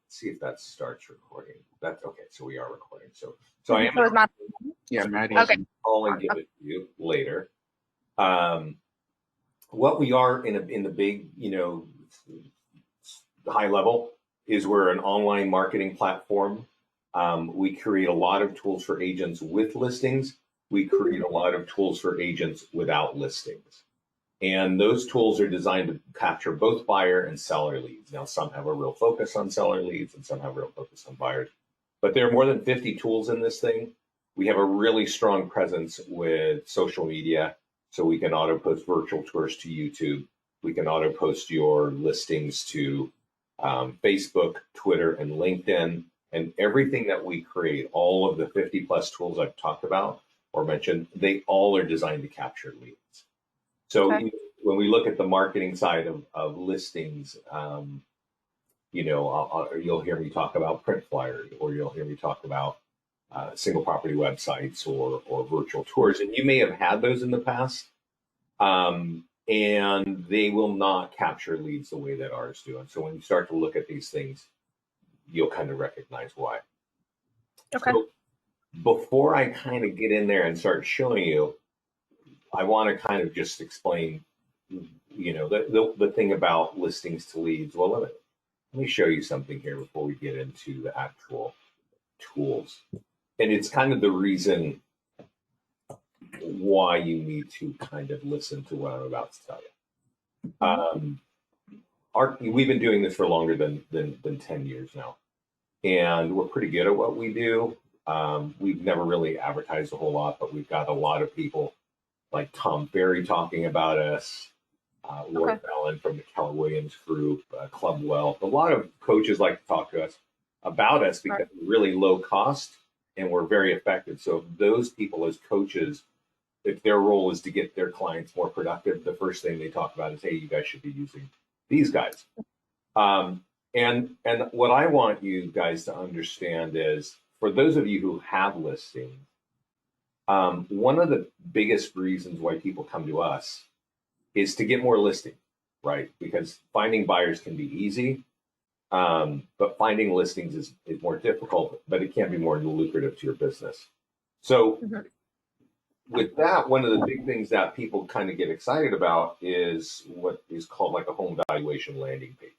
See if that starts recording. That's okay. So we are recording. So I am. So it's not. Yeah, Maddie. Okay. I'll give it to you later. What we are in the big, high level is we're an online marketing platform. We create a lot of tools for agents with listings. We create a lot of tools for agents without listings. And those tools are designed to capture both buyer and seller leads. Now, some have a real focus on seller leads and some have a real focus on buyers. But there are more than 50 tools in this thing. We have a really strong presence with social media. So we can auto post virtual tours to YouTube. We can auto post your listings to Facebook, Twitter, and LinkedIn. And everything that we create, all of the 50 plus tools I've talked about or mentioned, they all are designed to capture leads. So when we look at the marketing side of listings, you'll hear me talk about print flyers, or you'll hear me talk about single property websites or virtual tours. And you may have had those in the past, and they will not capture leads the way that ours do. And so when you start to look at these things, you'll kind of recognize why. Okay. So before I kind of get in there and start showing you, I want to kind of just explain, the thing about listings to leads. Well, let me show you something here before we get into the actual tools. And it's kind of the reason why you need to kind of listen to what I'm about to tell you. We've been doing this for longer than 10 years now, and we're pretty good at what we do. We've never really advertised a whole lot, but we've got a lot of people like Tom Ferry talking about us, Lord Fallon from the Keller Williams Group, Club Wealth. A lot of coaches like to talk to us about us because we're really low cost and we're very effective. So if those people as coaches, if their role is to get their clients more productive, the first thing they talk about is, hey, you guys should be using these guys. And what I want you guys to understand is, for those of you who have listings, one of the biggest reasons why people come to us is to get more listing, right? Because finding buyers can be easy, but finding listings is more difficult, but it can be more lucrative to your business. So with that, one of the big things that people kind of get excited about is what is called like a home valuation landing page.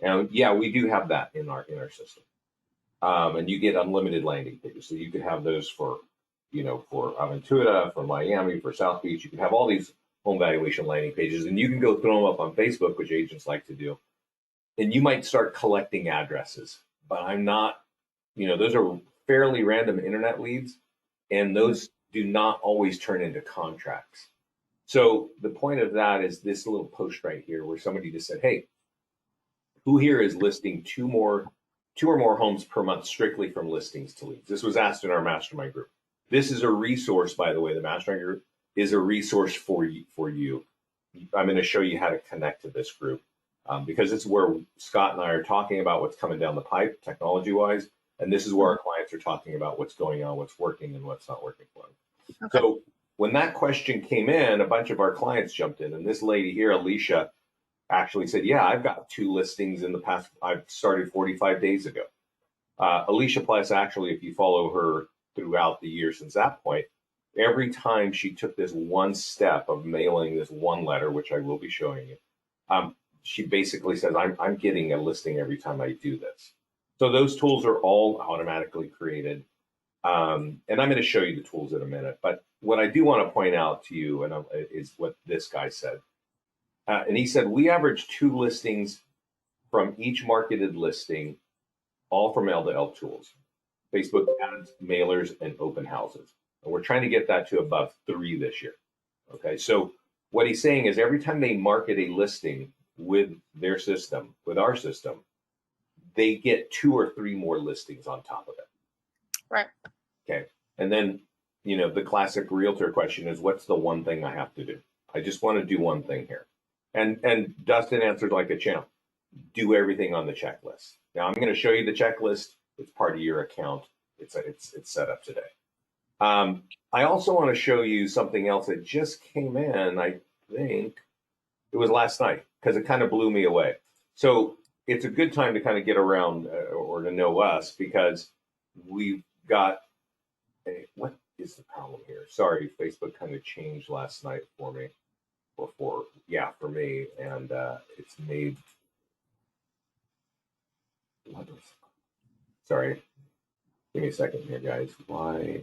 And yeah, we do have that in our system. And you get unlimited landing pages. So you could have those for Aventura, for Miami, for South Beach. You can have all these home valuation landing pages, and you can go throw them up on Facebook, which agents like to do. And you might start collecting addresses, but I'm not, those are fairly random internet leads, and those do not always turn into contracts. So the point of that is this little post right here where somebody just said, hey, who here is listing two or more homes per month strictly from listings to leads? This was asked in our mastermind group. This is a resource, by the way. The mastermind group is a resource for you. I'm going to show you how to connect to this group because it's where Scott and I are talking about what's coming down the pipe technology-wise, and this is where our clients are talking about what's going on, what's working, and what's not working for them. Okay. So when that question came in, a bunch of our clients jumped in, and this lady here, Alicia, actually said, yeah, I've got 2 listings in the past. I've started 45 days ago. Alicia Plus, actually, if you follow her throughout the year since that point, every time she took this one step of mailing this one letter, which I will be showing you, she basically says, I'm getting a listing every time I do this. So those tools are all automatically created. And I'm going to show you the tools in a minute. But what I do want to point out to you is what this guy said. And he said, we average 2 listings from each marketed listing, all from L2L tools, Facebook ads, mailers, and open houses. And we're trying to get that to above 3 this year. Okay, so what he's saying is every time they market a listing with their system, with our system, they get 2 or 3 more listings on top of it. Right. Okay, and then, the classic realtor question is, what's the one thing I have to do? I just want to do one thing here. And Dustin answered like a champ. Do everything on the checklist. Now I'm going to show you the checklist. It's part of your account. It's set up today. I also want to show you something else that just came in. I think it was last night because it kind of blew me away. So it's a good time to kind of get around or to know us because we've got what is the problem here? Sorry, Facebook kind of changed last night for me, or for me, and it's made. Sorry, give me a second here, guys. Why?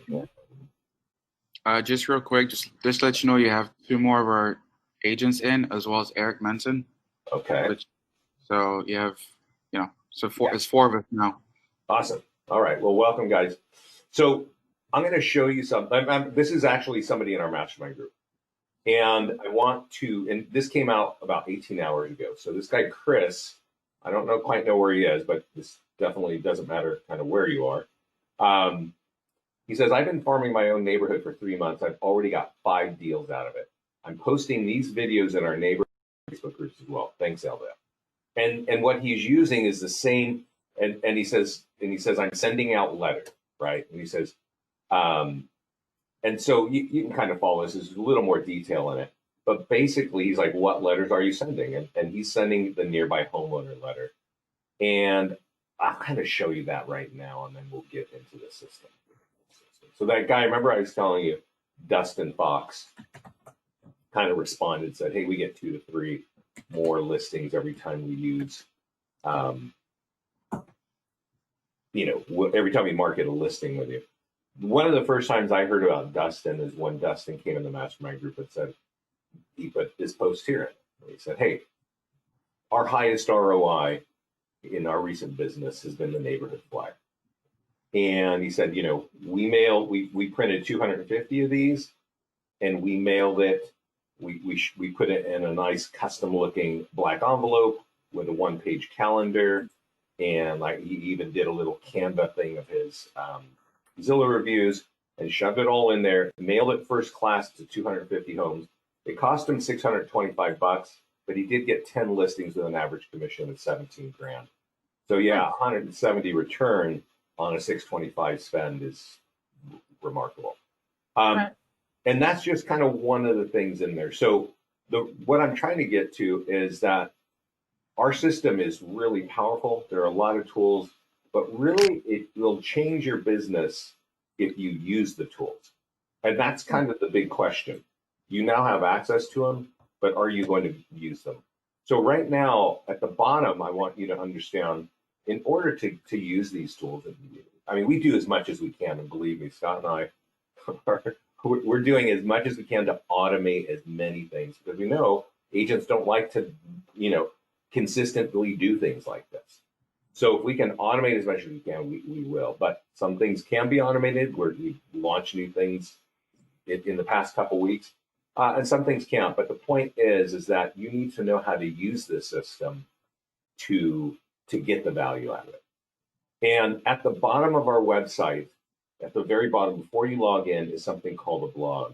Just real quick, just let you know you have 2 more of our agents in, as well as Eric Menson. Okay. So you have, so it's 4 of us now. Awesome. All right. Well, welcome, guys. So I'm going to show you something. This is actually somebody in our mastermind group. And I want to, and this came out about 18 hours ago. So this guy, Chris, I don't quite know where he is, but this definitely doesn't matter kind of where you are. He says, I've been farming my own neighborhood for 3 months. I've already got 5 deals out of it. I'm posting these videos in our neighborhood Facebook groups as well. Thanks, L2L. And what he's using is the same, and he says, I'm sending out letters, right? And he says, and so you can kind of follow this. There's a little more detail in it. But basically, he's like, what letters are you sending? And he's sending the nearby homeowner letter. And I'll kind of show you that right now, and then we'll get into the system. So that guy, remember I was telling you, Dustin Fox, kind of responded, said, hey, we get 2 to 3 more listings every time we use, every time we market a listing with you. One of the first times I heard about Dustin is when Dustin came in the mastermind group and said, he put this post here in. He said, hey, our highest ROI in our recent business has been the neighborhood flyer. And he said, we printed 250 of these and we mailed it. We put it in a nice custom looking black envelope with a 1-page calendar. And like he even did a little Canva thing of his Zillow reviews and shoved it all in there, mailed it first class to 250 homes. It cost him $625, but he did get 10 listings with an average commission of 17 grand. So yeah, 170 return on a 625 spend is remarkable. Right. And that's just kind of one of the things in there. So what I'm trying to get to is that our system is really powerful. There are a lot of tools, but really it will change your business if you use the tools. And that's kind of the big question. You now have access to them, but are you going to use them? So right now at the bottom, I want you to understand, in order to use these tools, I mean, we do as much as we can, and believe me, Scott and I we're doing as much as we can to automate as many things, because we know agents don't like to, consistently do things like this. So if we can automate as much as we can, we will. But some things can be automated. We launch new things in the past couple weeks, and some things can't. But the point is that you need to know how to use this system to get the value out of it. And at the bottom of our website, at the very bottom, before you log in, is something called a blog.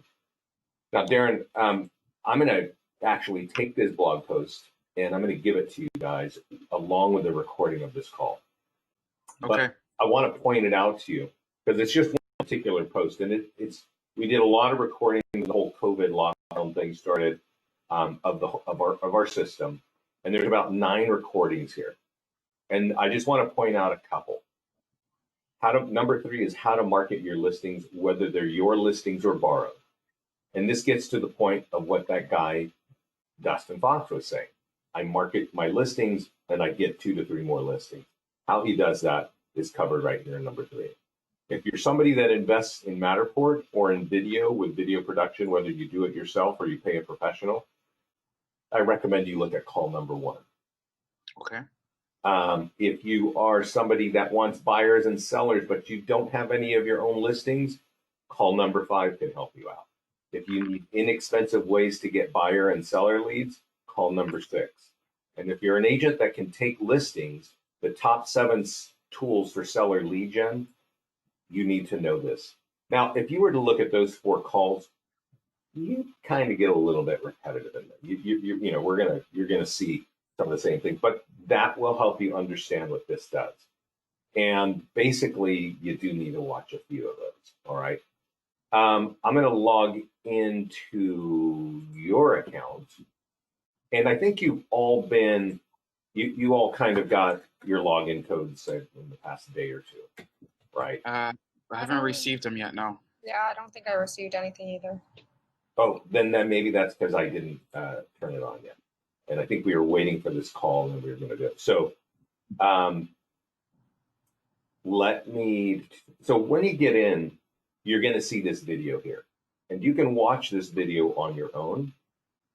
Now, Darren, I'm going to actually take this blog post and I'm going to give it to you guys along with a recording of this call. Okay. But I want to point it out to you because it's just one particular post, and we did a lot of recording when the whole COVID lockdown thing started of our system, and there's about 9 recordings here, and I just want to point out a couple. Number 3 is how to market your listings, whether they're your listings or borrowed. And this gets to the point of what that guy, Dustin Fox, was saying. I market my listings and I get 2 to 3 more listings. How he does that is covered right here in number 3. If you're somebody that invests in Matterport or in video with video production, whether you do it yourself or you pay a professional, I recommend you look at call number 1. Okay. If you are somebody that wants buyers and sellers, but you don't have any of your own listings, call number 5 can help you out. If you need inexpensive ways to get buyer and seller leads, call number 6. And if you're an agent that can take listings, the top 7 tools for seller lead gen, you need to know this. Now, if you were to look at those 4 calls, you kind of get a little bit repetitive in them. You're gonna see some of the same things, but that will help you understand what this does. And basically, you do need to watch a few of those. All right. I'm going to log into your account, and I think you've all been you all kind of got your login codes said in the past day or two, right? I haven't received them yet. No. Yeah, I don't think I received anything either. Oh, then maybe that's because I didn't turn it on yet. And I think we were waiting for this call and we were going to do it. So so when you get in, you're going to see this video here. And you can watch this video on your own.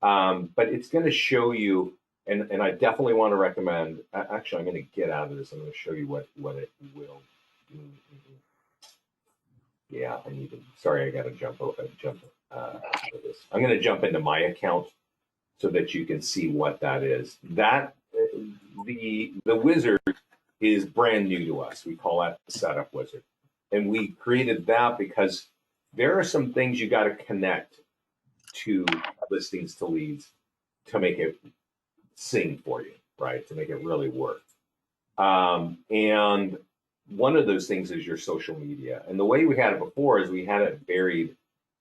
But it's going to show you, and I definitely want to recommend, actually, I'm going to get out of this. I'm going to show you what it will do. Yeah, sorry, I got to jump out of this. I'm going to jump into my account so that you can see what that is. That, the wizard is brand new to us. We call that the setup wizard. And we created that because there are some things you got to connect to listings to leads to make it sing for you, right? To make it really work. And one of those things is your social media. And the way we had it before is we had it buried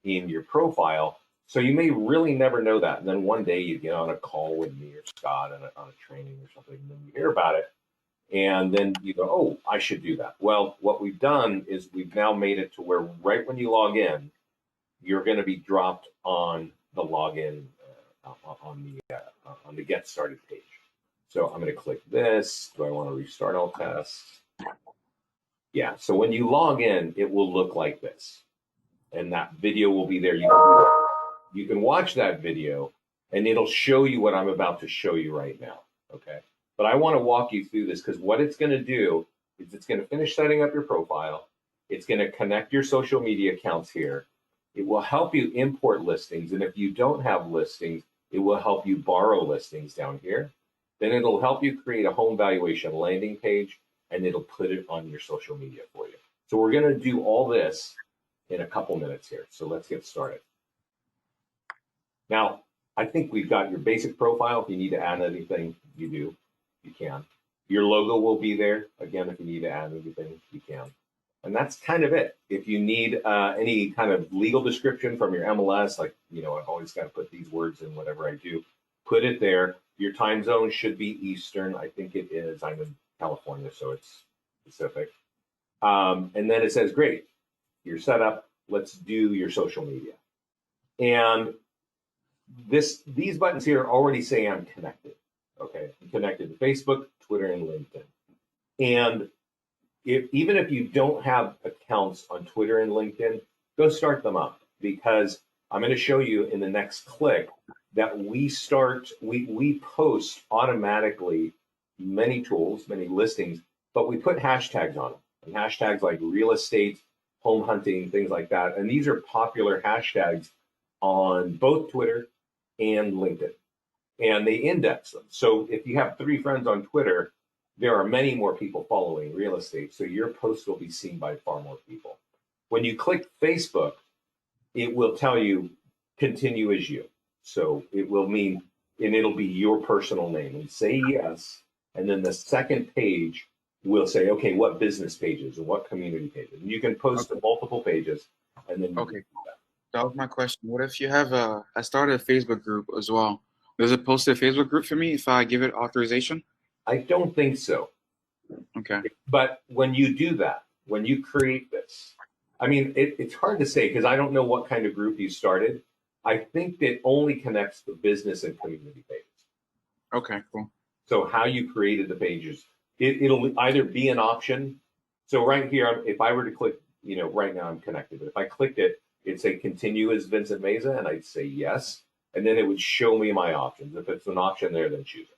in your profile. So you may really never know that. And then one day you get on a call with me or Scott on a training or something, and then you hear about it. And then you go, oh, I should do that. Well, what we've done is we've now made it to where right when you log in, you're going to be dropped on the login on the get started page. So I'm going to click this. Do I want to restart all tests? Yeah. So when you log in, it will look like this, and that video will be there. You can watch that video, and it'll show you what I'm about to show you right now. Okay. But I want to walk you through this because what it's going to do is it's going to finish setting up your profile. It's going to connect your social media accounts here. It will help you import listings. And if you don't have listings, it will help you borrow listings down here. Then it'll help you create a home valuation landing page, and it'll put it on your social media for you. So we're going to do all this in a couple minutes here. So let's get started. Now, I think we've got your basic profile. If you need to add anything, you do. You can. Your logo will be there. Again, if you need to add anything, you can. And that's kind of it. If you need any kind of legal description from your MLS, like, I've always got to put these words in whatever I do, put it there. Your time zone should be Eastern. I think it is. I'm in California, so it's Pacific. And then it says, great, you're set up. Let's do your social media. And these buttons here already say I'm connected. Okay, I'm connected to Facebook, Twitter, and LinkedIn. And even if you don't have accounts on Twitter and LinkedIn, go start them up, because I'm going to show you in the next click that we post automatically many tools, many listings, but we put hashtags on them. And hashtags like real estate, home hunting, things like that. And these are popular hashtags on both Twitter and LinkedIn. And they index them. So if you have 3 friends on Twitter, there are many more people following real estate. So your post will be seen by far more people. When you click Facebook, it will tell you continue as you. So it will mean, and it'll be your personal name. And say yes. And then the second page will say, okay, what business pages and what community pages. And you can post to multiple pages. And then Okay. That was my question. What if you have I started a Facebook group as well. Does it post to a Facebook group for me if I give it authorization? I don't think so. Okay. But when you do that, when you create this, I mean, it's hard to say because I don't know what kind of group you started. I think that only connects the business and community pages. Okay, cool. So how you created the pages, it'll either be an option. So right here, if I were to click, right now I'm connected. But if I clicked it, it'd say continue as Vincent Meza, and I'd say yes. And then it would show me my options. If it's an option there, then choose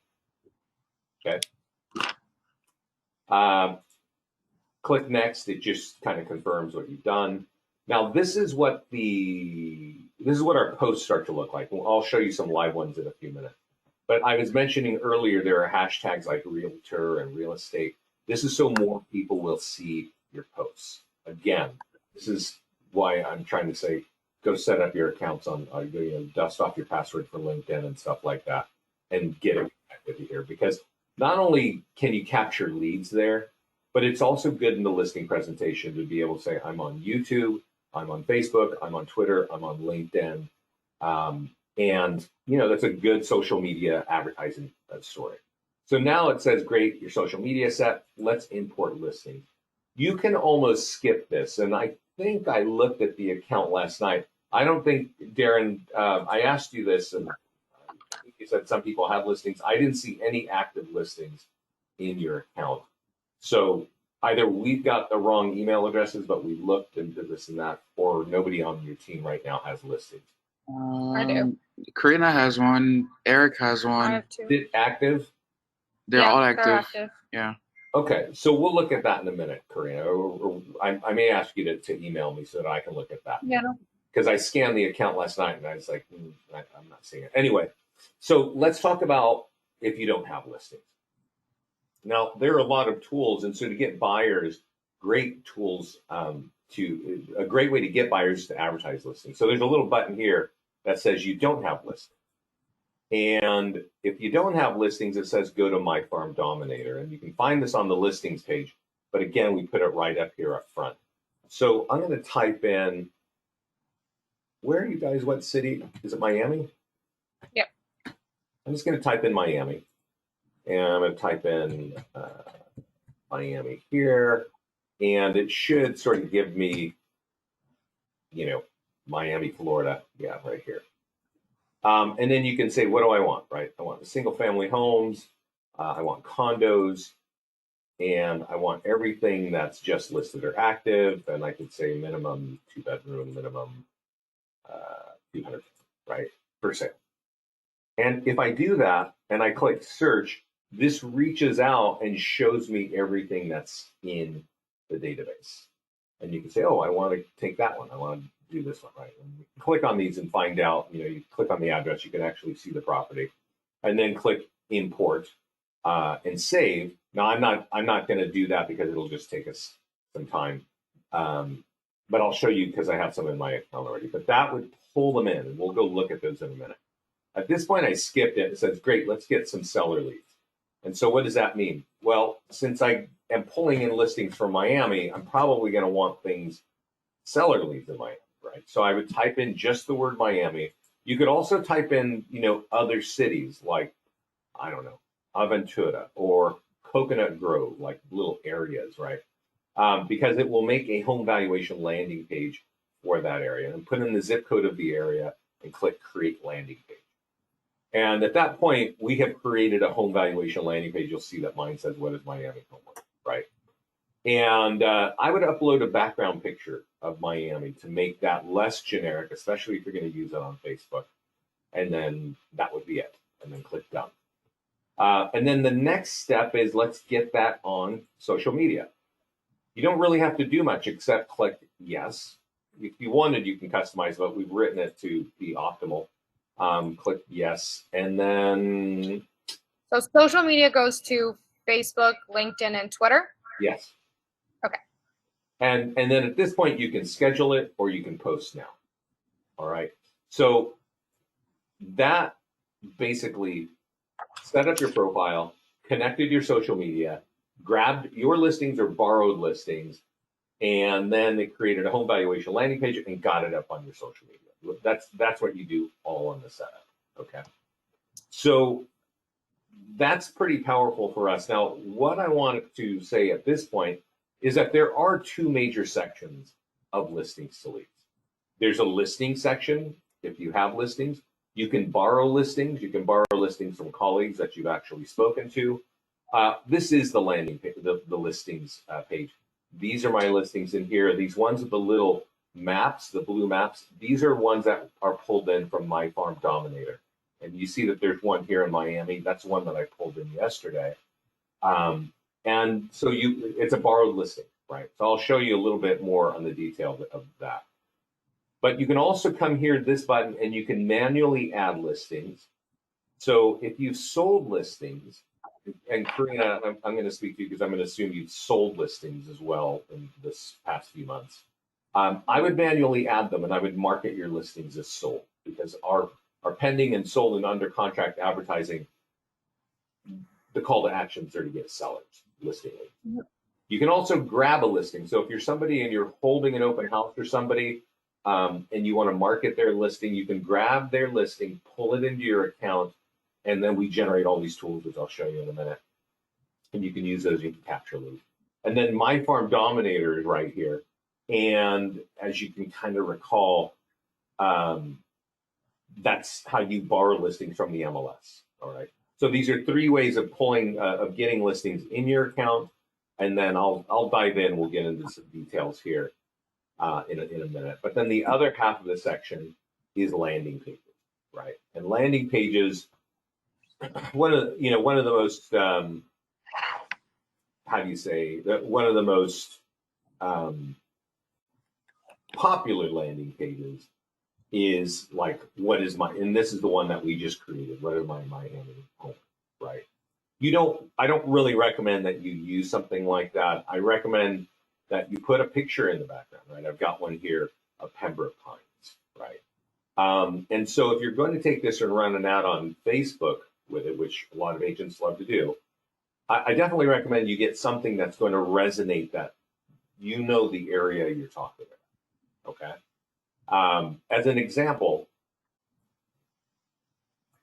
it. Okay. Click next. It just kind of confirms what you've done. Now, this is what our posts start to look like. I'll show you some live ones in a few minutes. But I was mentioning earlier, there are hashtags like realtor and real estate. This is so more people will see your posts. Again, this is why I'm trying to say, go set up your accounts on, dust off your password for LinkedIn and stuff like that, and get it connected here. Because not only can you capture leads there, but it's also good in the listing presentation to be able to say, I'm on YouTube, I'm on Facebook, I'm on Twitter, I'm on LinkedIn. And, that's a good social media advertising story. So now it says, great, your social media set, let's import listings. You can almost skip this. And I think I looked at the account last night. I don't think, Darren, I asked you this, and I think you said some people have listings. I didn't see any active listings in your account. So either we've got the wrong email addresses, but we looked and did this and that, or nobody on your team right now has listings. I do. Karina has one. Eric has I one. have two. Is it active? They're Yeah, all they're active. active. Yeah. Okay, so we'll look at that in a minute, Karina. Or I may ask you to email me so that I can look at that. Yeah. Because I scanned the account last night and I was like, I'm not seeing it. Anyway, so let's talk about if you don't have listings. Now, there are a lot of tools, and so to get buyers, great tools a great way to get buyers to advertise listings. So there's a little button here that says you don't have listings. And if you don't have listings, it says go to My Farm Dominator. And you can find this on the listings page. But again, we put it right up here up front. So I'm going to type in, where are you guys? What city? Is it Miami? Yep. I'm just going to type in Miami. And I'm going to type in Miami here. And it should sort of give me, Miami, Florida. Yeah, right here. And then you can say, what do I want, right? I want the single family homes. I want condos. And I want everything that's just listed or active. And I could say minimum 2-bedroom, minimum 200, right, per sale. And if I do that and I click search, this reaches out and shows me everything that's in the database. And you can say, oh, I want to take that one. I want to do this one, right? And you click on these and find out, you click on the address, you can actually see the property. And then click import and save. Now, I'm not going to do that because it'll just take us some time. But I'll show you because I have some in my account already. But that would pull them in, and we'll go look at those in a minute. At this point, I skipped it. It says, great, let's get some seller leads. And so what does that mean? Well, since I am pulling in listings from Miami, I'm probably going to want seller leads in Miami, right? So I would type in just the word Miami. You could also type in, other cities like, I don't know, Aventura or Coconut Grove, like little areas, right? Because it will make a home valuation landing page for that area, and put in the zip code of the area and click create landing page. And at that point, we have created a home valuation landing page. You'll see that mine says, what is Miami homework, right? And I would upload a background picture of Miami to make that less generic, especially if you're going to use it on Facebook. And then that would be it. And then click done. And then the next step is let's get that on social media. You don't really have to do much except click yes. If you wanted, you can customize, but we've written it to be optimal. Click yes, and then So social media goes to Facebook, LinkedIn, and Twitter? yes. Okay. And then at this point, you can schedule it or you can post now. All right. So that basically set up your profile, connected your social media, grabbed your listings or borrowed listings, and then they created a home valuation landing page and got it up on your social media. That's what you do all on the setup. Okay. So that's pretty powerful for us. Now, what I wanted to say at this point is that there are two major sections of listings to leads. There's a listing section. If you have listings, you can borrow listings. You can borrow listings from colleagues that you've actually spoken to. This is the landing page, the listings page. These are my listings in here. These ones with the little maps, the blue maps, these are ones that are pulled in from My Farm Dominator. And you see that there's one here in Miami. That's one that I pulled in yesterday. And so it's a borrowed listing, right? So I'll show you a little bit more on the detail of that. But you can also come here to this button and you can manually add listings. So if you've sold listings, and Karina, I'm going to speak to you because I'm going to assume you've sold listings as well in this past few months. I would manually add them and I would market your listings as sold because our pending and sold and under contract advertising, the call to actions are to get sellers listing leads. You can also grab a listing. So if you're somebody and you're holding an open house for somebody and you want to market their listing, you can grab their listing, pull it into your account, And then we generate all these tools, which I'll show you in a minute. And you can use those, you can capture leads. And then My Farm Dominator is right here. And as you can kind of recall, that's how you borrow listings from the MLS. All right. So these are 3 ways of of getting listings in your account. And then I'll dive in. We'll get into some details here in a minute. But then the other half of the section is landing pages, right? And landing pages, one of the most one of the most popular landing pages is like, and this is the one that we just created, what is my Miami home, right? I don't really recommend that you use something like that. I recommend that you put a picture in the background, right? I've got one here of Pembroke Pines, right? And so if you're going to take this and run an ad on Facebook with it, which a lot of agents love to do, I definitely recommend you get something that's going to resonate, that the area you're talking about, okay? As an example,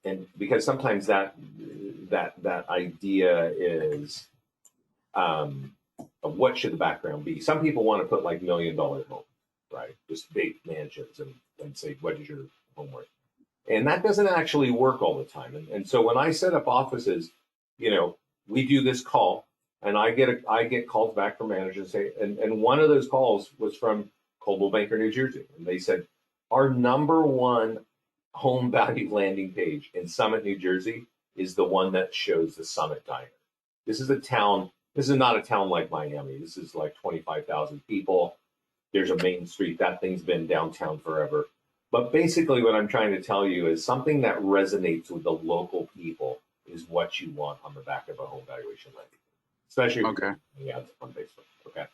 and because sometimes that idea is of what should the background be. Some people want to put like $1 million homes, right? Just big mansions and say, what is your home worth? And that doesn't actually work all the time. And so when I set up offices, we do this call, and I get calls back from managers and one of those calls was from Coldwell Banker, New Jersey. And they said, our #1 home value landing page in Summit, New Jersey is the one that shows the Summit Diner. This is not a town like Miami. This is like 25,000 people. There's a main street. That thing's been downtown forever. But basically what I'm trying to tell you is something that resonates with the local people is what you want on the back of a home valuation landing page, especially if you're doing ads on Facebook. Okay.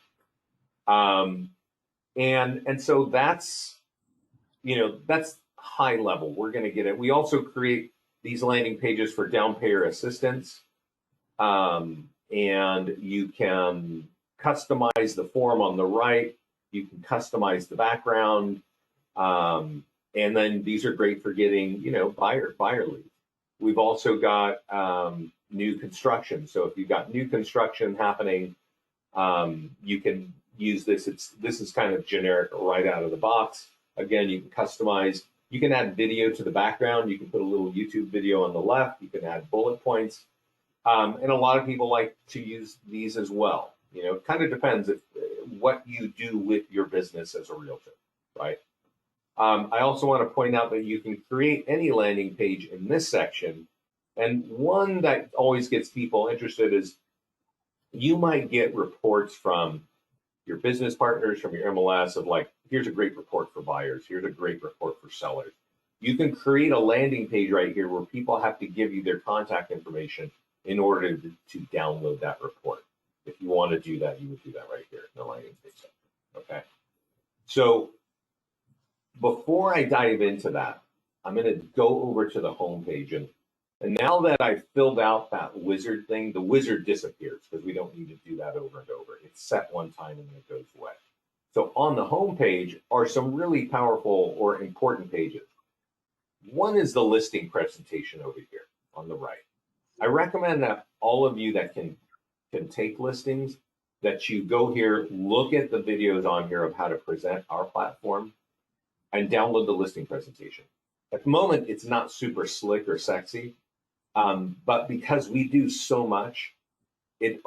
And so that's high level. We're going to get it. We also create these landing pages for down payer assistance. And you can customize the form on the right. You can customize the background. And then these are great for getting, buyer leads. We've also got new construction. So if you've got new construction happening, you can use this. This is kind of generic right out of the box. Again, you can customize. You can add video to the background. You can put a little YouTube video on the left. You can add bullet points. And a lot of people like to use these as well. It kind of depends what you do with your business as a realtor, right? I also want to point out that you can create any landing page in this section. And one that always gets people interested is you might get reports from your business partners, from your MLS of like, here's a great report for buyers. Here's a great report for sellers. You can create a landing page right here where people have to give you their contact information in order to download that report. If you want to do that, you would do that right here in the landing page section. Okay. So before I dive into that, I'm going to go over to the home page. And now that I've filled out that wizard thing, the wizard disappears because we don't need to do that over and over. It's set one time and then it goes away. So on the home page are some really powerful or important pages. One is the listing presentation over here on the right. I recommend that all of you that can take listings, that you go here, look at the videos on here of how to present our platform, and download the listing presentation. At the moment, it's not super slick or sexy, but because we do so much,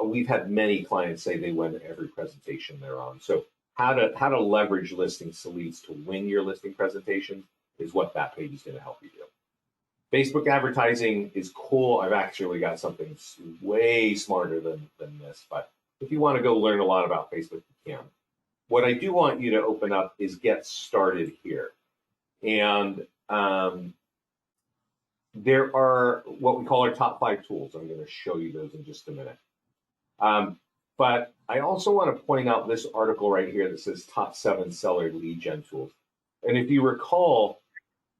we've had many clients say they win every presentation they're on. So how to leverage listings to leads to win your listing presentation is what that page is going to help you do. Facebook advertising is cool. I've actually got something way smarter than this, but if you want to go learn a lot about Facebook, you can. What I do want you to open up is Get Started here. And there are what we call our top 5 tools. I'm going to show you those in just a minute. But I also want to point out this article right here that says Top 7 Seller Lead Gen Tools. And if you recall,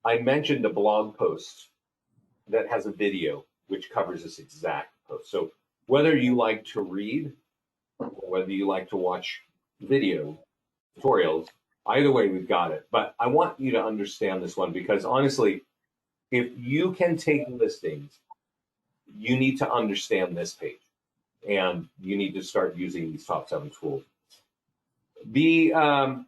I mentioned a blog post that has a video which covers this exact post. So whether you like to read or whether you like to watch video tutorials, either way, we've got it. But I want you to understand this one because honestly, if you can take listings you need to understand this page, and you need to start using these top 7 tools. These are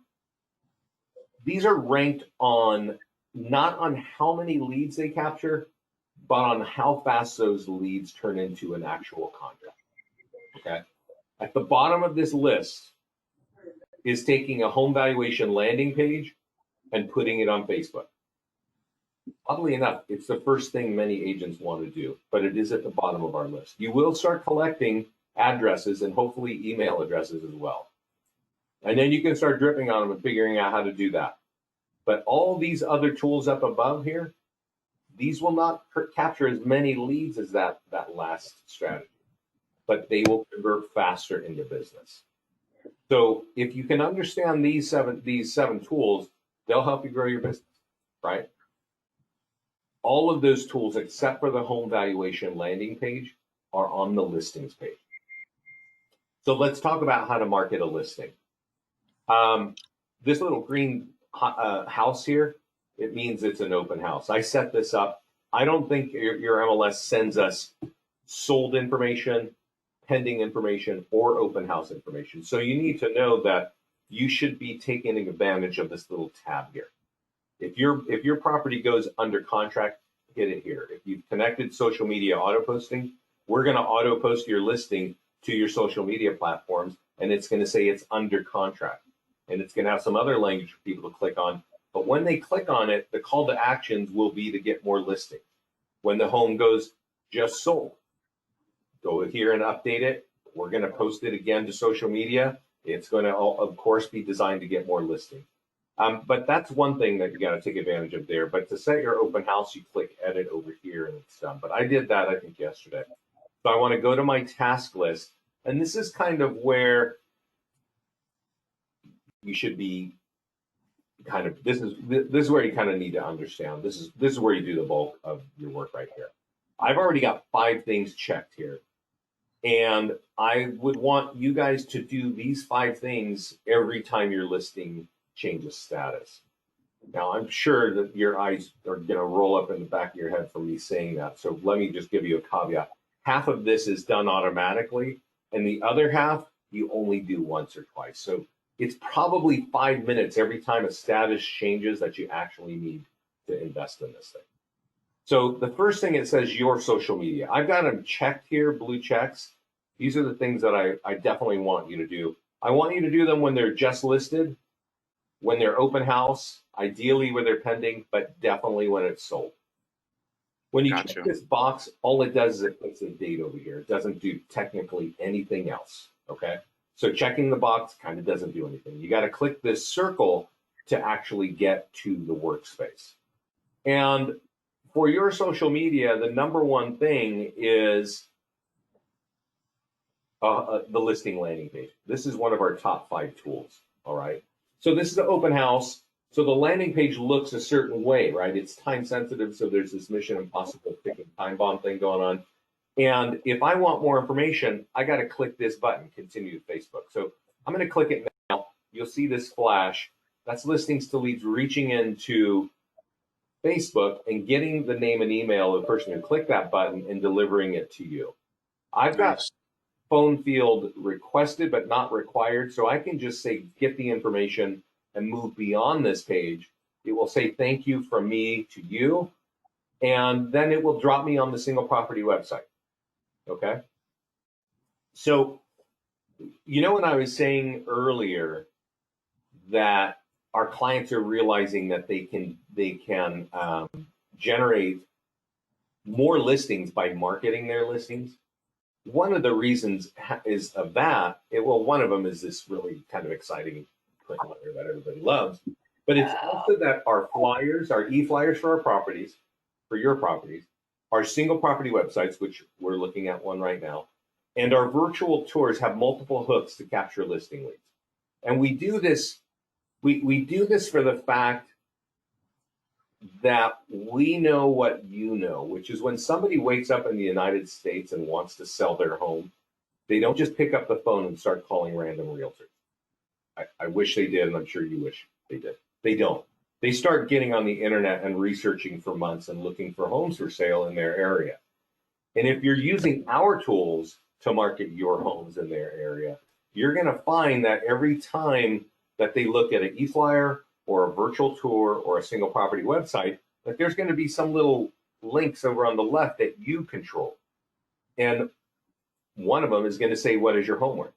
ranked on not on how many leads they capture, but on how fast those leads turn into an actual contract. Okay. At the bottom of this list is taking a home valuation landing page and putting it on Facebook. Oddly enough, it's the first thing many agents want to do, but it is at the bottom of our list. You will start collecting addresses and hopefully email addresses as well. And then you can start dripping on them and figuring out how to do that. But all these other tools up above here, these will not capture as many leads as that last strategy, but they will convert faster into business. So if you can understand these seven tools, they'll help you grow your business, right? All of those tools, except for the home valuation landing page, are on the listings page. So let's talk about how to market a listing. This little green house here, it means it's an open house. I set this up. I don't think your MLS sends us sold information, pending information, or open house information. So you need to know that you should be taking advantage of this little tab here. If your property goes under contract, hit it here. If you've connected social media auto posting, we're going to auto post your listing to your social media platforms, and it's going to say it's under contract. And it's going to have some other language for people to click on. But when they click on it, the call to actions will be to get more listings. When the home goes just sold, go here and update it. We're going to post it again to social media. It's going to, of course, be designed to get more listings. But that's one thing that you got to take advantage of there. But to set your open house, you click edit over here and it's done. But I did that, I think, yesterday. So I want to go to my task list. And this is kind of where you should be kind of, this is where you kind of need to understand. This is where you do the bulk of your work right here. I've already got 5 things checked here. And I would want you guys to do these 5 things every time your listing changes status. Now, I'm sure that your eyes are going to roll up in the back of your head from me saying that. So let me just give you a caveat. Half of this is done automatically, and the other half you only do once or twice. So it's probably 5 minutes every time a status changes that you actually need to invest in this thing. So the first thing, it says your social media. I've got them checked here, blue checks. These are the things that I definitely want you to do. I want you to do them when they're just listed, when they're open house, ideally when they're pending, but definitely when it's sold. When you check this box, all it does is it puts a date over here. It doesn't do technically anything else, okay? So checking the box kind of doesn't do anything. You got to click this circle to actually get to the workspace. And for your social media, the number one thing is the listing landing page. This is one of our top 5 tools, all right? So this is the open house. So the landing page looks a certain way, right? It's time sensitive, so there's this Mission Impossible ticking time bomb thing going on. And if I want more information, I got to click this button, continue to Facebook. So I'm going to click it now. You'll see this flash. That's listings to leads reaching into Facebook and getting the name and email of the person who clicked that button and delivering it to you. I've got phone field requested but not required, so I can just say get the information and move beyond this page. It will say thank you from me to you, and then it will drop me on the single property website. Okay? So, you know, when I was saying earlier that our clients are realizing that they can generate more listings by marketing their listings. One of the reasons is of that. One of them is this really kind of exciting print letter that everybody loves, but it's also that our flyers, our e-flyers for our properties, for your properties, our single property websites, which we're looking at one right now, and our virtual tours have multiple hooks to capture listing leads. And we do this. We do this for the fact that we know what you know, which is when somebody wakes up in the United States and wants to sell their home, they don't just pick up the phone and start calling random realtors. I wish they did, and I'm sure you wish they did. They don't. They start getting on the internet and researching for months and looking for homes for sale in their area. And if you're using our tools to market your homes in their area, you're going to find that every time that they look at an e-flyer or a virtual tour or a single property website, that there's going to be some little links over on the left that you control. And one of them is going to say, what is your home worth?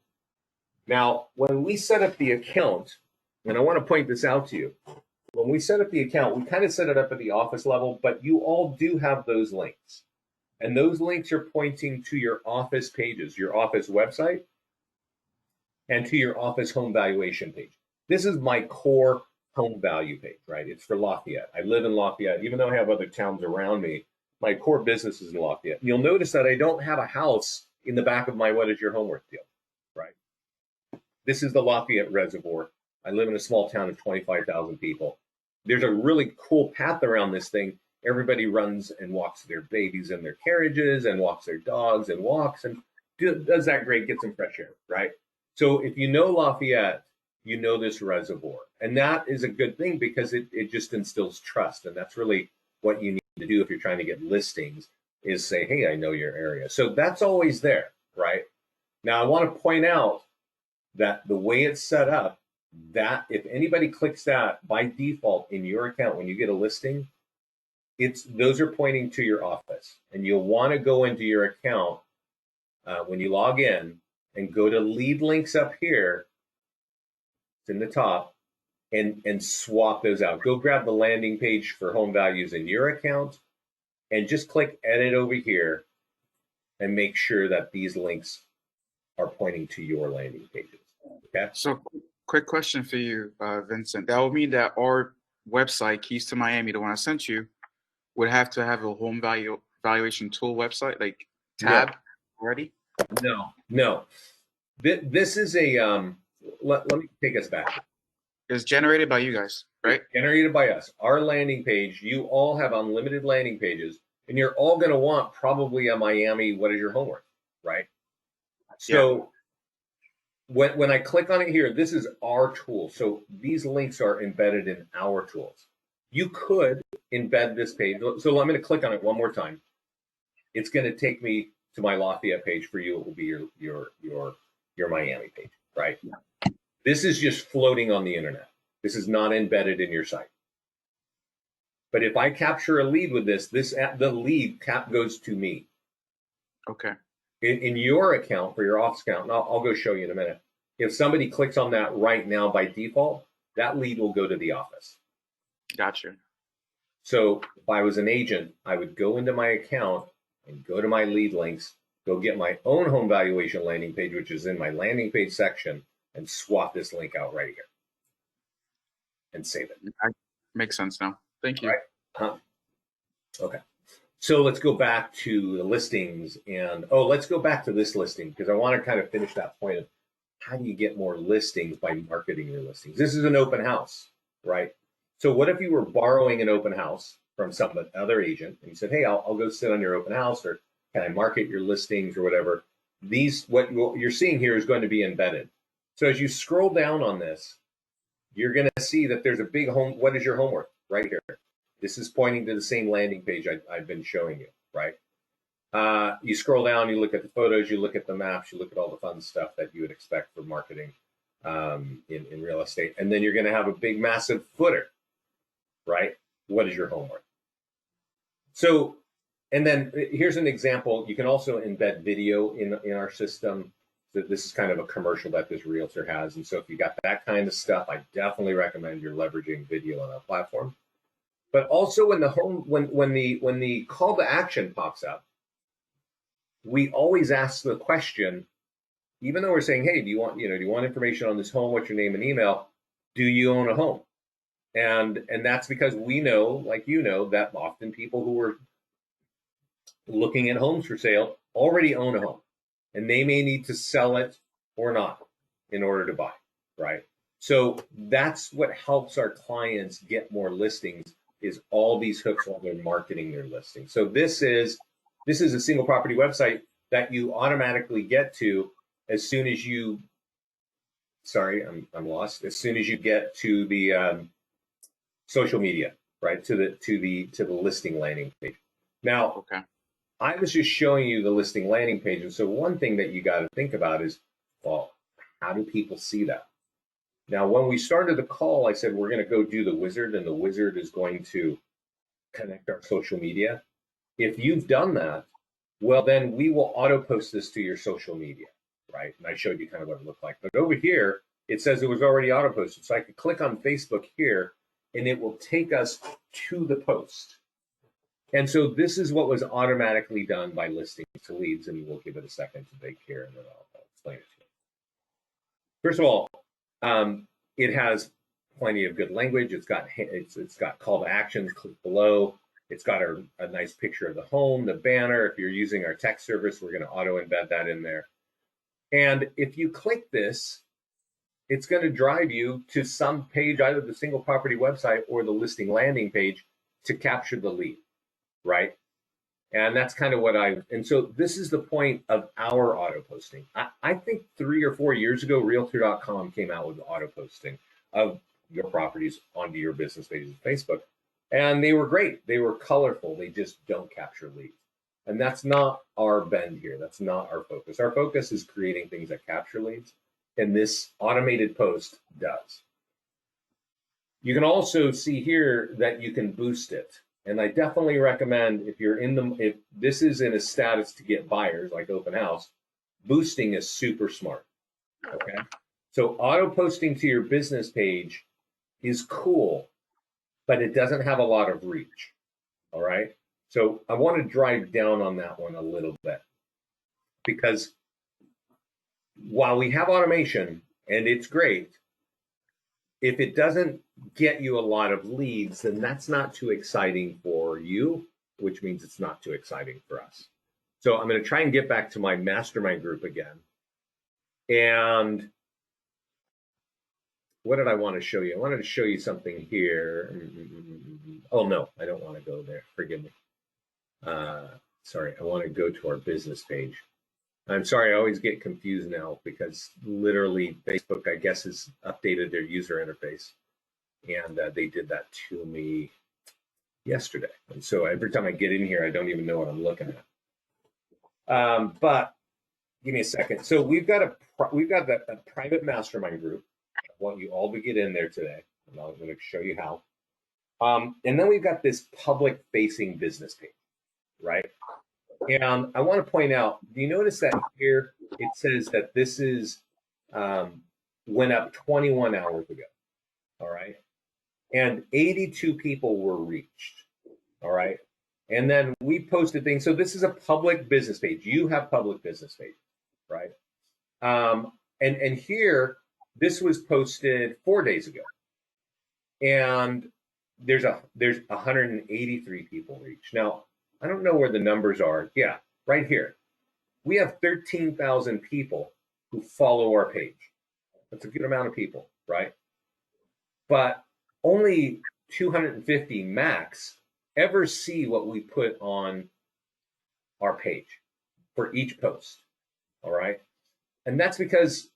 Now, when we set up the account, and I want to point this out to you, when we set up the account, we kind of set it up at the office level, but you all do have those links. And those links are pointing to your office pages, your office website, and to your office home valuation page. This is my core home value page, right? It's for Lafayette. I live in Lafayette. Even though I have other towns around me, my core business is in Lafayette. And you'll notice that I don't have a house in the back of my what is your home worth deal, right? This is the Lafayette Reservoir. I live in a small town of 25,000 people. There's a really cool path around this thing. Everybody runs and walks their babies in their carriages and walks their dogs and walks and does that great, get some fresh air, right? So if you know Lafayette, you know this reservoir. And that is a good thing because it just instills trust. And that's really what you need to do if you're trying to get listings is say, hey, I know your area. So that's always there, right? Now, I want to point out that the way it's set up, that if anybody clicks that by default in your account when you get a listing, those are pointing to your office. And you'll want to go into your account when you log in and go to lead links up here. It's in the top, and swap those out. Go grab the landing page for home values in your account and just click edit over here and make sure that these links are pointing to your landing pages. Okay. So quick question for you, Vincent. That would mean that our website, Keys to Miami, the one I sent you, would have to have a home valuation tool website, like tab already? No. This is a, let me take us back. It's generated by you guys, right? It's generated by us. Our landing page, you all have unlimited landing pages, and you're all going to want probably a Miami, what is your home worth, right? So when I click on it here, this is our tool. So these links are embedded in our tools. You could embed this page. So I'm going to click on it one more time. It's going to take me to my Lafayette page. For you, it will be your Miami page, right? This is just floating on the internet. This is not embedded in your site. But if I capture a lead with this, the lead goes to me. Okay. In your account, for your office account, and I'll go show you in a minute. If somebody clicks on that right now by default, that lead will go to the office. Gotcha. So if I was an agent, I would go into my account and go to my lead links, go get my own home valuation landing page, which is in my landing page section, and swap this link out right here and save it. Makes sense now. Thank you. Right. Okay. So let's go back to the listings and, let's go back to this listing because I want to kind of finish that point of how do you get more listings by marketing your listings? This is an open house, right? So what if you were borrowing an open house from some other agent and you said, hey, I'll go sit on your open house, or can I market your listings or whatever? What you're seeing here is going to be embedded. So as you scroll down on this, you're going to see that there's a big home. What is your home worth right here? This is pointing to the same landing page I've been showing you, right? You scroll down, you look at the photos, you look at the maps, you look at all the fun stuff that you would expect for marketing in real estate. And then you're going to have a big, massive footer, right? What is your home worth? So, and then here's an example. You can also embed video in our system. So this is kind of a commercial that this realtor has. And so if you got that kind of stuff, I definitely recommend you're leveraging video on our platform. But also when the call to action pops up, we always ask the question, even though we're saying, hey, do you want information on this home? What's your name and email? Do you own a home? And that's because we know, like that often people who are looking at homes for sale already own a home, and they may need to sell it or not in order to buy, right? So that's what helps our clients get more listings, is all these hooks while they're marketing their listing. So this is a single property website that you automatically get to as soon as you, I'm lost. As soon as you get to the social media, right? To the listing landing page. Now, okay. I was just showing you the listing landing page. And so one thing that you got to think about is, well, how do people see that? Now, when we started the call, I said, we're going to go do the wizard, and the wizard is going to connect our social media. If you've done that, well, then we will auto post this to your social media, right? And I showed you kind of what it looked like. But over here, it says it was already auto posted. So I could click on Facebook here, and it will take us to the post. And so this is what was automatically done by listing to leads, and we'll give it a second to bake here, and then I'll explain it to you. First of all, it has plenty of good language. It's got call to actions, click below. It's got a nice picture of the home, the banner. If you're using our text service, we're going to auto embed that in there. And if you click this, it's going to drive you to some page, either the single property website or the listing landing page, to capture the lead, right? And that's kind of what and so this is the point of our auto posting. I think 3 or 4 years ago, Realtor.com came out with auto posting of your properties onto your business pages of Facebook. And they were great. They were colorful. They just don't capture leads. And that's not our bend here. That's not our focus. Our focus is creating things that capture leads. And this automated post does. You can also see here that you can boost it. And I definitely recommend, if this is in a status to get buyers like open house, boosting is super smart. Okay. So auto posting to your business page is cool, but it doesn't have a lot of reach. All right. So I want to drive down on that one a little bit, because while we have automation and it's great, if it doesn't get you a lot of leads, then that's not too exciting for you, which means it's not too exciting for us. So I'm going to try and get back to my mastermind group again. And what did I want to show you? I wanted to show you something here. Oh, no, I don't want to go there. Forgive me. Sorry, I want to go to our business page. I'm sorry, I always get confused now because literally Facebook, I guess, has updated their user interface. And they did that to me yesterday. And so every time I get in here, I don't even know what I'm looking at. But give me a second. So we've got a private mastermind group. I want you all to get in there today, and I'm going to show you how. And then we've got this public-facing business page, right? And I want to point out, do you notice that here it says that this is went up 21 hours ago, all right? And 82 people were reached, all right? And then we posted things. So this is a public business page. You have public business page, right? And here, this was posted 4 days ago. And there's 183 people reached. Now, I don't know where the numbers are. Yeah, right here. We have 13,000 people who follow our page. That's a good amount of people, right? But only 250 max ever see what we put on our page for each post, all right? And that's because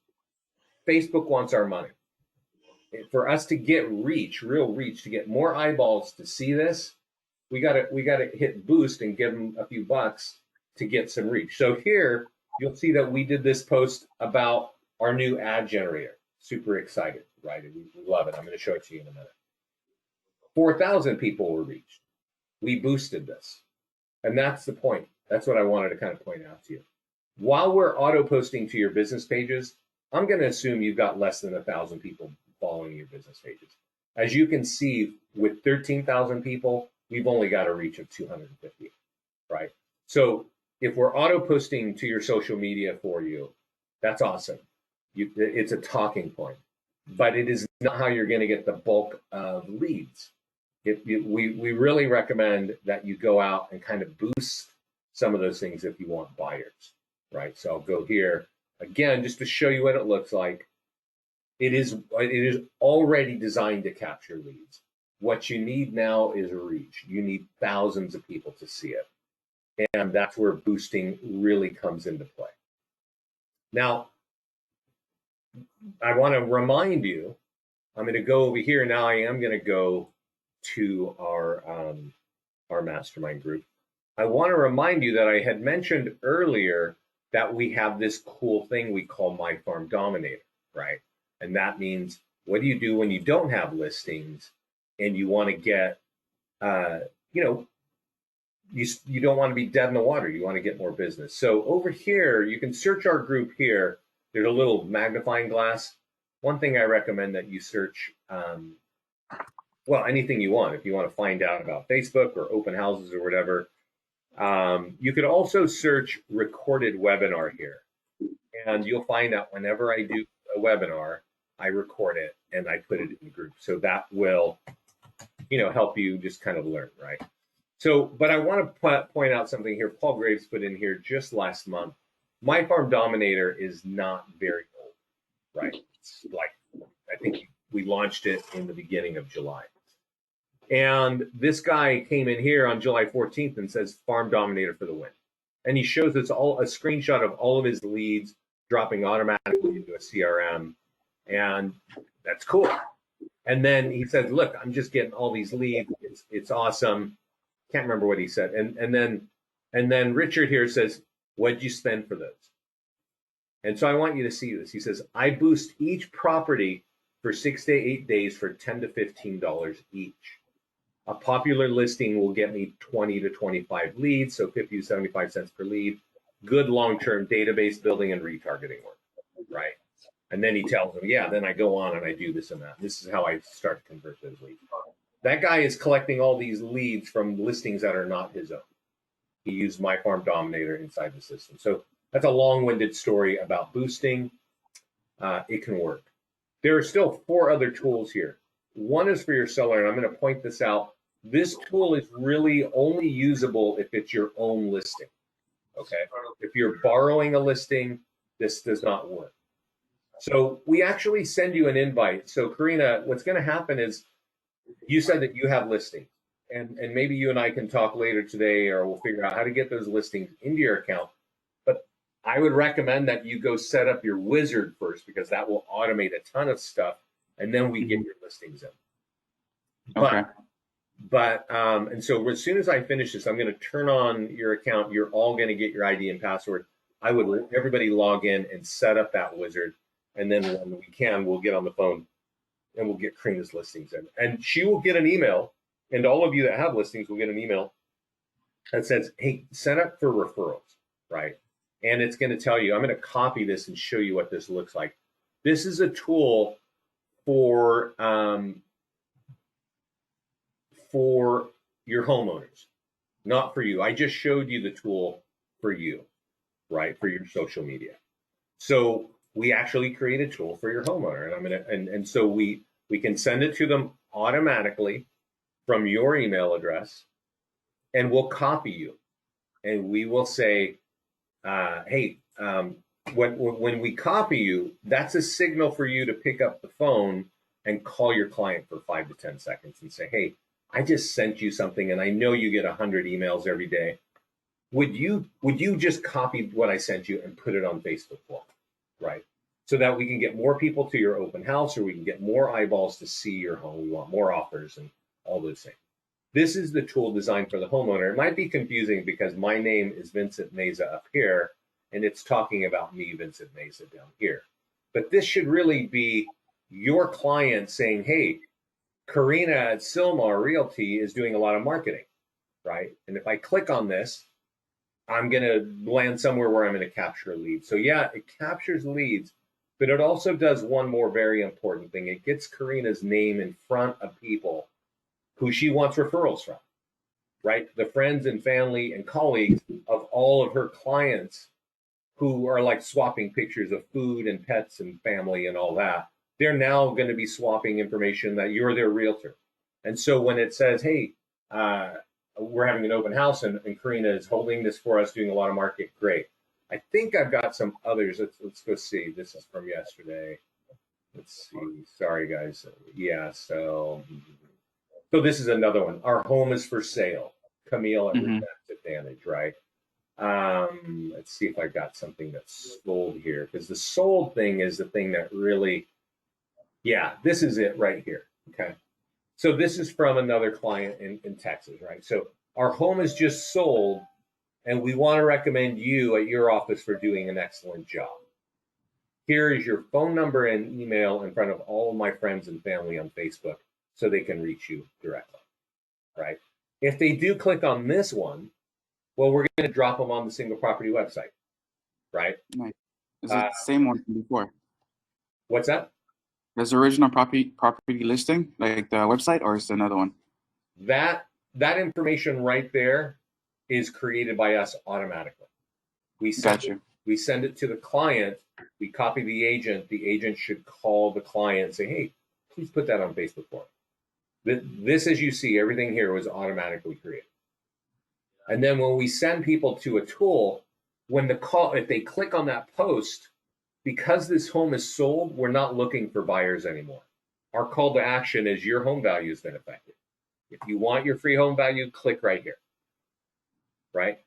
Facebook wants our money. For us to get reach, real reach, to get more eyeballs to see this, we gotta hit boost and give them a few bucks to get some reach. So here you'll see that we did this post about our new ad generator. Super excited, right? We love it. I'm going to show it to you in a minute. 4,000 people were reached. We boosted this, and that's the point. That's what I wanted to kind of point out to you. While we're auto posting to your business pages, I'm going to assume you've got less than 1,000 people following your business pages. As you can see, with 13,000 people, we've only got a reach of 250, right? So if we're auto posting to your social media for you, that's awesome. It's a talking point, but it is not how you're going to get the bulk of leads. We really recommend that you go out and kind of boost some of those things if you want buyers, right? So I'll go here again just to show you what it looks like. It is already designed to capture leads. What you need now is reach. You need thousands of people to see it. And that's where boosting really comes into play. Now, I want to remind you, I'm going to go over here. Now I am going to go to our mastermind group. I want to remind you that I had mentioned earlier that we have this cool thing we call My Farm Dominator, right? And that means, what do you do when you don't have listings and you want to get, you know, you don't want to be dead in the water. You want to get more business. So over here, you can search our group here. There's a little magnifying glass. One thing I recommend that you search, well, anything you want. If you want to find out about Facebook or open houses or whatever, you could also search recorded webinar here. And you'll find that whenever I do a webinar, I record it and I put it in the group. So that will, you know, help you just kind of learn, right? So, but I want to point out something here. Paul Graves put in here just last month. My Farm Dominator is not very old, right? It's like, I think we launched it in the beginning of July. And this guy came in here on July 14th and says Farm Dominator for the win. And he shows us all a screenshot of all of his leads dropping automatically into a CRM. And that's cool. And then he said, look, I'm just getting all these leads. It's awesome. Can't remember what he said. And then Richard here says, what'd you spend for those? And so I want you to see this. He says, I boost each property for 6 to 8 days for $10 to $15 each. A popular listing will get me 20 to 25 leads, so 50 to 75 cents per lead. Good long-term database building and retargeting work, right? And then he tells them, yeah, then I go on and I do this and that. This is how I start to convert those leads. That guy is collecting all these leads from listings that are not his own. He used My Farm Dominator inside the system. So that's a long-winded story about boosting. It can work. There are still 4 other tools here. One is for your seller, and I'm going to point this out. This tool is really only usable if it's your own listing, okay? If you're borrowing a listing, this does not work. So we actually send you an invite. So Karina, what's going to happen is you said that you have listings, and maybe you and I can talk later today, or we'll figure out how to get those listings into your account. But I would recommend that you go set up your wizard first, because that will automate a ton of stuff, and then we get your listings in. Okay. And so as soon as I finish this, I'm going to turn on your account. You're all going to get your ID and password. I would let everybody log in and set up that wizard. And then when we can, we'll get on the phone and we'll get Karina's listings in. And she will get an email, and all of you that have listings will get an email that says, hey, set up for referrals, right? And it's going to tell you, I'm going to copy this and show you what this looks like. This is a tool for your homeowners, not for you. I just showed you the tool for you, right? For your social media. So we actually create a tool for your homeowner, and I'm gonna and so we can send it to them automatically from your email address, and we'll copy you, and we will say, hey, when we copy you, that's a signal for you to pick up the phone and call your client for 5 to 10 seconds and say, hey, I just sent you something, and I know you get 100 emails every day. Would you just copy what I sent you and put it on Facebook Live, right? So that we can get more people to your open house, or we can get more eyeballs to see your home. We want more offers and all those things. This is the tool designed for the homeowner. It might be confusing because my name is Vincent Meza up here, and it's talking about me, Vincent Meza, down here. But this should really be your client saying, hey, Karina at Silmar Realty is doing a lot of marketing, right? And if I click on this, I'm going to land somewhere where I'm going to capture a lead. So yeah, it captures leads, but it also does one more very important thing. It gets Karina's name in front of people who she wants referrals from, right? The friends and family and colleagues of all of her clients who are like swapping pictures of food and pets and family and all that. They're now going to be swapping information that you're their realtor. And so when it says, hey, we're having an open house and Karina is holding this for us, doing a lot of market, great. I think I've got some others. Let's go see. This is from yesterday. Let's see. Sorry, guys. Yeah, so this is another one. Our home is for sale. Camille at Revenge Advantage, right? Let's see if I got something that's sold here, because the sold thing is the thing that really, yeah, this is it right here. Okay. So this is from another client in Texas, right? So our home is just sold, and we want to recommend you at your office for doing an excellent job. Here is your phone number and email in front of all of my friends and family on Facebook so they can reach you directly, right? If they do click on this one, well, we're going to drop them on the single property website, right? Nice. Is it the same one from before? What's that? There's the original property listing, like the website, or is it another one? That information right there is created by us automatically. We send it to the client. We copy the agent. The agent should call the client and say, hey, please put that on Facebook for me. This, as you see, everything here was automatically created. And then when we send people to a tool, if they click on that post, because this home is sold, we're not looking for buyers anymore. Our call to action is your home value has been affected. If you want your free home value, click right here, right?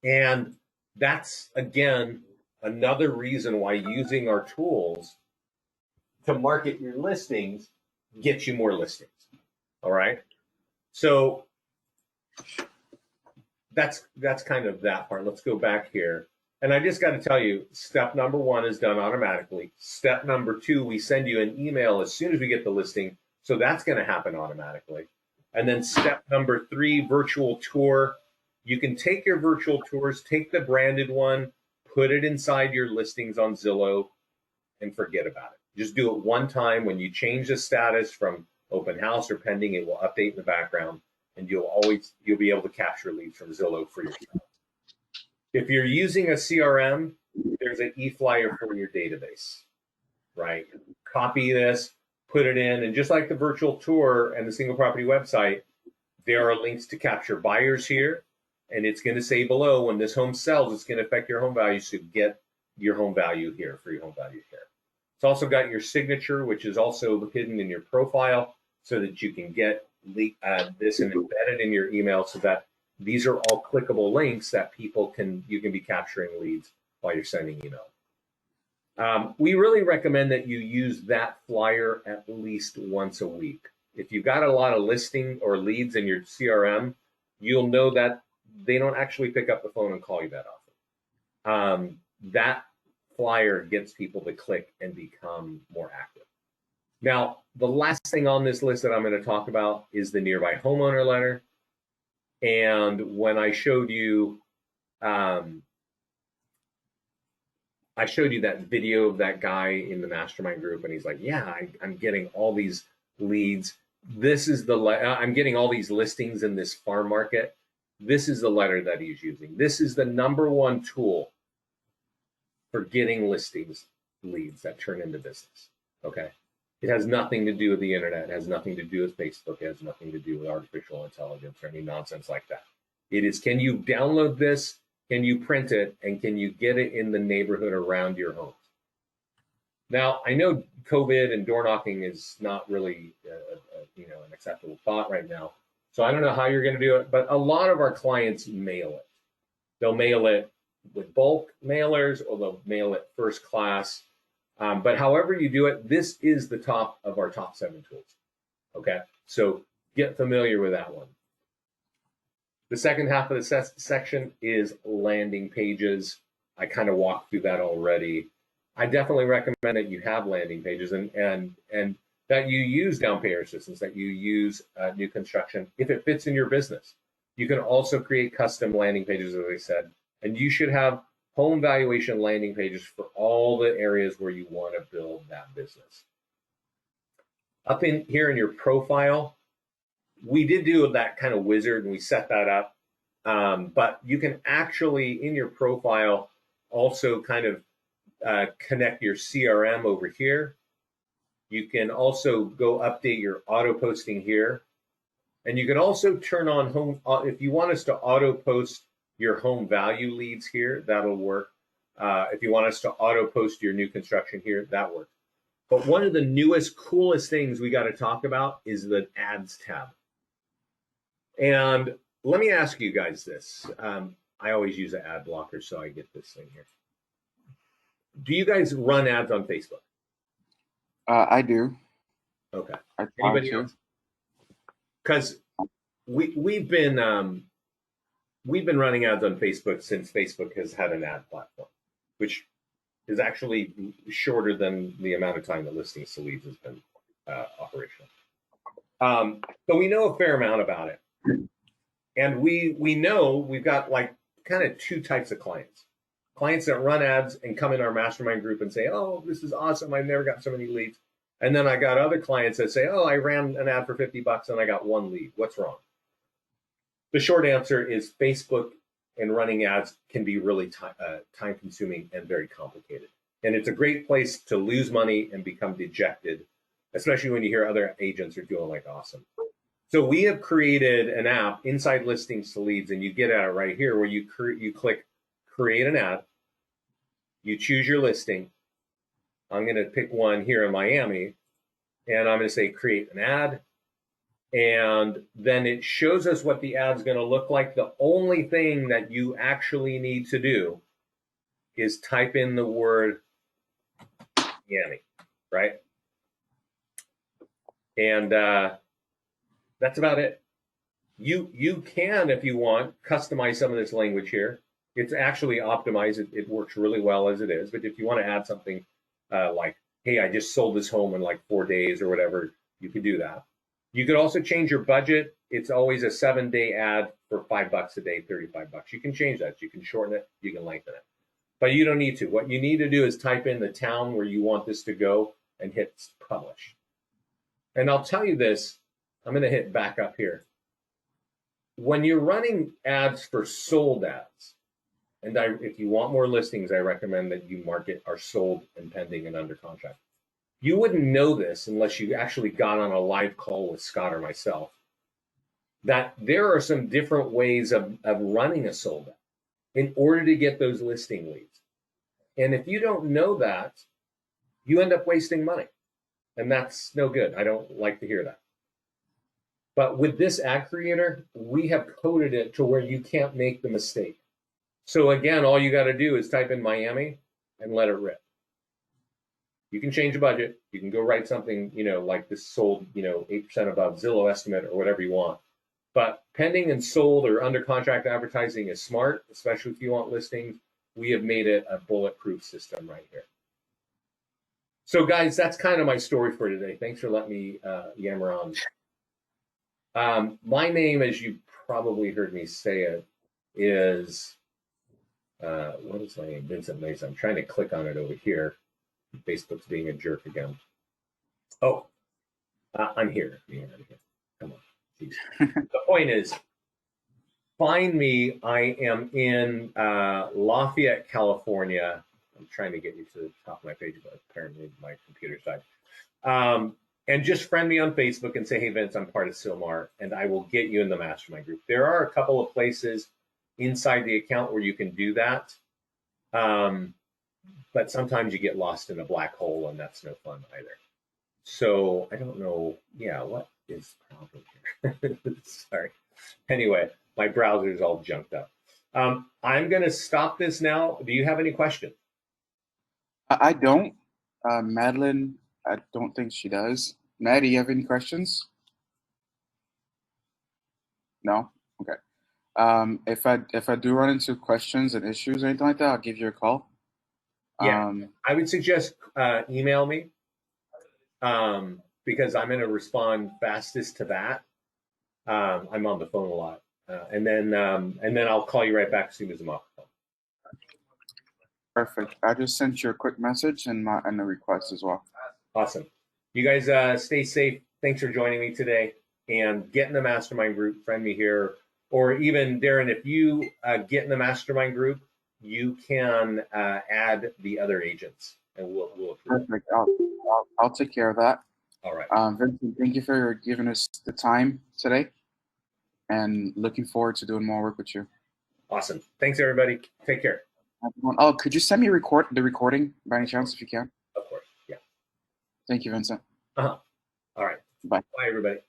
And that's, again, another reason why using our tools to market your listings gets you more listings, all right? So that's kind of that part. Let's go back here. And I just got to tell you, step number 1 is done automatically. Step number 2, we send you an email as soon as we get the listing. So that's going to happen automatically. And then step number 3, virtual tour. You can take your virtual tours, take the branded one, put it inside your listings on Zillow, and forget about it. Just do it one time. When you change the status from open house or pending, it will update in the background, and you'll be able to capture leads from Zillow for yourself. If you're using a CRM, there's an e-flyer for your database, right? Copy this, put it in, and just like the virtual tour and the single property website, there are links to capture buyers here, and it's going to say below, when this home sells, it's going to affect your home value, so get your home value here, free home value here. It's also got your signature, which is also hidden in your profile, so that you can get this and embed it in your email, so that these are all clickable links that you can be capturing leads while you're sending email. We really recommend that you use that flyer at least once a week. If you've got a lot of listing or leads in your CRM, you'll know that they don't actually pick up the phone and call you that often. That flyer gets people to click and become more active. Now, the last thing on this list that I'm going to talk about is the nearby homeowner letter. And when I showed you, that video of that guy in the mastermind group, and he's like, yeah, I'm getting all these leads. I'm getting all these listings in this farm market. This is the letter that he's using. This is the #1 tool for getting listings, leads that turn into business, okay? It has nothing to do with the internet. It has nothing to do with Facebook. It has nothing to do with artificial intelligence or any nonsense like that. It is, can you download this? Can you print it? And can you get it in the neighborhood around your homes? Now, I know COVID and door knocking is not really an acceptable thought right now. So I don't know how you're going to do it, but a lot of our clients mail it. They'll mail it with bulk mailers, or they'll mail it first class. But however you do it, this is the top of our top 7 tools. Okay, so get familiar with that one. The second half of the section is landing pages. I kind of walked through that already. I definitely recommend that you have landing pages and that you use down payment assistance, that you use new construction if it fits in your business. You can also create custom landing pages, as I said, and you should have home valuation landing pages for all the areas where you want to build that business. Up in here in your profile, we did do that kind of wizard and we set that up. But you can actually, in your profile, also kind of connect your CRM over here. You can also go update your auto posting here. And you can also turn on home, if you want us to auto post your home value leads here, that'll work. If you want us to auto post your new construction here, that works. But one of the newest, coolest things we got to talk about is the ads tab. And let me ask you guys this. I always use an ad blocker, so I get this thing here. Do you guys run ads on Facebook? I do. Okay. I Anybody else? Because we've been running ads on Facebook since Facebook has had an ad platform, which is actually shorter than the amount of time that Listings to Leads has been operational. So we know a fair amount about it, and we know we've got like kind of two types of clients. Clients that run ads and come in our mastermind group and say, "Oh, this is awesome! I've never got so many leads." And then I got other clients that say, "Oh, I ran an ad for $50 and I got one lead. What's wrong?" The short answer is Facebook and running ads can be really time consuming and very complicated. And it's a great place to lose money and become dejected, especially when you hear other agents are doing like awesome. So we have created an app inside Listings to Leads, and you get at it right here where you click create an ad, you choose your listing. I'm going to pick one here in Miami, and I'm going to say create an ad. And then it shows us what the ad's going to look like. The only thing that you actually need to do is type in the word Miami, right? And that's about it. You can, if you want, customize some of this language here. It's actually optimized. It works really well as it is. But if you want to add something like, hey, I just sold this home in like 4 days or whatever, you can do that. You could also change your budget. It's always a 7-day ad for $5 a day, $35. You can change that. You can shorten it. You can lengthen it. But you don't need to. What you need to do is type in the town where you want this to go and hit publish. And I'll tell you this. I'm going to hit back up here. When you're running ads for sold ads, and if you want more listings, I recommend that you market are sold and pending and under contract. You wouldn't know this unless you actually got on a live call with Scott or myself, that there are some different ways of running a sold ad in order to get those listing leads. And if you don't know that, you end up wasting money. And that's no good. I don't like to hear that. But with this ad creator, we have coded it to where you can't make the mistake. So again, all you got to do is type in Miami and let it rip. You can change the budget. You can go write something, like this sold, 8% above Zillow estimate or whatever you want. But pending and sold or under contract advertising is smart, especially if you want listings. We have made it a bulletproof system right here. So guys, that's kind of my story for today. Thanks for letting me yammer on. My name, as you probably heard me say it, is, what is my name? Vincent Mason. I'm trying to click on it over here. Facebook's being a jerk again. Oh, I'm here. Come on. Jeez. The point is, find me. I am in Lafayette, California. I'm trying to get you to the top of my page, but apparently my computer died. And just friend me on Facebook and say, hey, Vince, I'm part of Silmar, and I will get you in the mastermind group. There are a couple of places inside the account where you can do that. But sometimes you get lost in a black hole, and that's no fun either. So I don't know. Yeah, what is the problem here? Sorry. Anyway, my browser's all junked up. I'm going to stop this now. Do you have any questions? I don't. Madeline, I don't think she does. Maddie, you have any questions? No? Okay. If I do run into questions and issues or anything like that, I'll give you a call. Yeah, I would suggest email me because I'm going to respond fastest to that. I'm on the phone a lot, and then I'll call you right back as soon as I'm off the phone. Perfect. I just sent you a quick message and a request as well. Awesome. You guys stay safe. Thanks for joining me today, and get in the mastermind group. Friend me here, or even Darren, if you get in the mastermind group, you can add the other agents, and we'll approve. Perfect. I'll take care of that. All right. Vincent, thank you for giving us the time today, and looking forward to doing more work with you. Awesome. Thanks, everybody. Take care. Oh, could you send me the recording by any chance if you can? Of course. Yeah. Thank you, Vincent. All right. Bye. Bye, everybody.